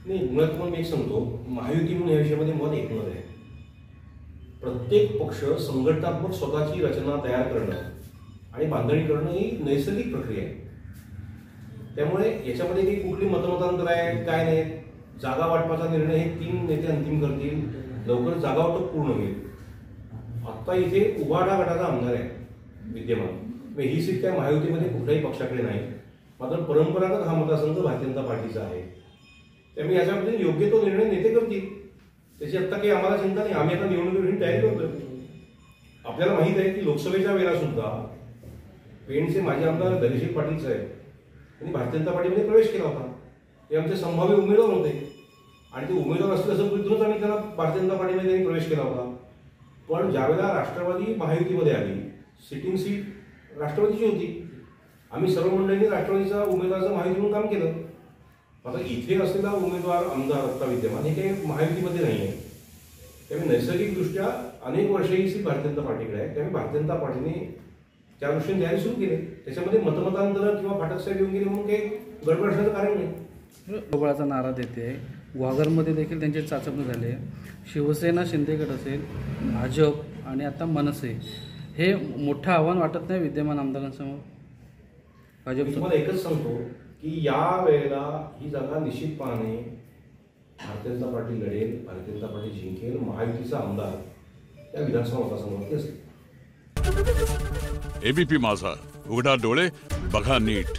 नाही, मुळात तुम्हाला मी एक सांगतो, महायुती म्हणून या विषयामध्ये मत एकमत आहे. प्रत्येक पक्ष संघटनात्मक स्वतःची रचना तयार करणं आणि बांधणी करणं ही नैसर्गिक प्रक्रिया आहे. त्यामुळे याच्यामध्ये काही कुठली मतमतांतर आहे काय नाही. जागा वाटपाचा निर्णय हे 3 नेते अंतिम करतील. लवकर जागा वाटप पूर्ण होईल. आत्ता इथे उभाटा गटाचा आमदार आहे विद्यमान. ही सीट काय महायुतीमध्ये कुठल्याही पक्षाकडे नाही. मात्र परंपरागत हा मतदारसंघ भारतीय जनता पार्टीचा आहे. त्यामुळे याच्यामध्ये योग्य तो निर्णय नेते करतील. त्याची आत्ता काही आम्हाला चिंता नाही. आम्ही आता निवडणुकीची तयारी करतोय. आपल्याला माहित आहे की लोकसभेच्या वेळेला सुद्धा पेणचे माजी आमदार धैर्यशील पाटील साहेब यांनी भारतीय जनता पार्टीमध्ये प्रवेश केला होता. ते आमचे संभाव्य उमेदवार होते आणि ते उमेदवार असले असं बुद्धूनच आम्ही त्यांना भारतीय जनता पार्टीमध्ये त्यांनी प्रवेश केला होता. पण ज्यावेळेला राष्ट्रवादी महायुतीमध्ये आली, सिटिंग सीट राष्ट्रवादीची होती. आम्ही सर्व मंडळींनी राष्ट्रवादीचा उमेदवाराचं महायुती म्हणून काम केलं. आता इथे असलेला उमेदवार आमदार आत्ता विद्यमान हे काही महायुतीमध्ये नाही आहे. त्यामुळे नैसर्गिकदृष्ट्या अनेक वर्ष ही सीट भारतीय जनता पार्टीकडे आहे. त्यामुळे भारतीय जनता पार्टीने त्या दृष्टीने तयारी सुरू केली. त्याच्यामध्ये मतमतांतर किंवा फाटकसाहेब येऊन गेले म्हणून काही गडबड असण्याचं कारण नाही. ढोबळाचा नारा देते. गुहागरमध्ये देखील त्यांची चाचपणी झाली. शिवसेना शिंदेगड असेल, भाजप आणि आता मनसे हे मोठं आव्हान वाटत नाही विद्यमान आमदारांसमोर? भाजप तुम्हाला एकच सांगतो की या वेळेला ही जागा निश्चितपणे भारतीय जनता पार्टी लढेल, भारतीय जनता पार्टी जिंकेल. महायुतीचा आमदार त्या विधानसभा मतदारसंघामध्ये असेल. एबीपी माझा, उघडा डोळे बघा नीट.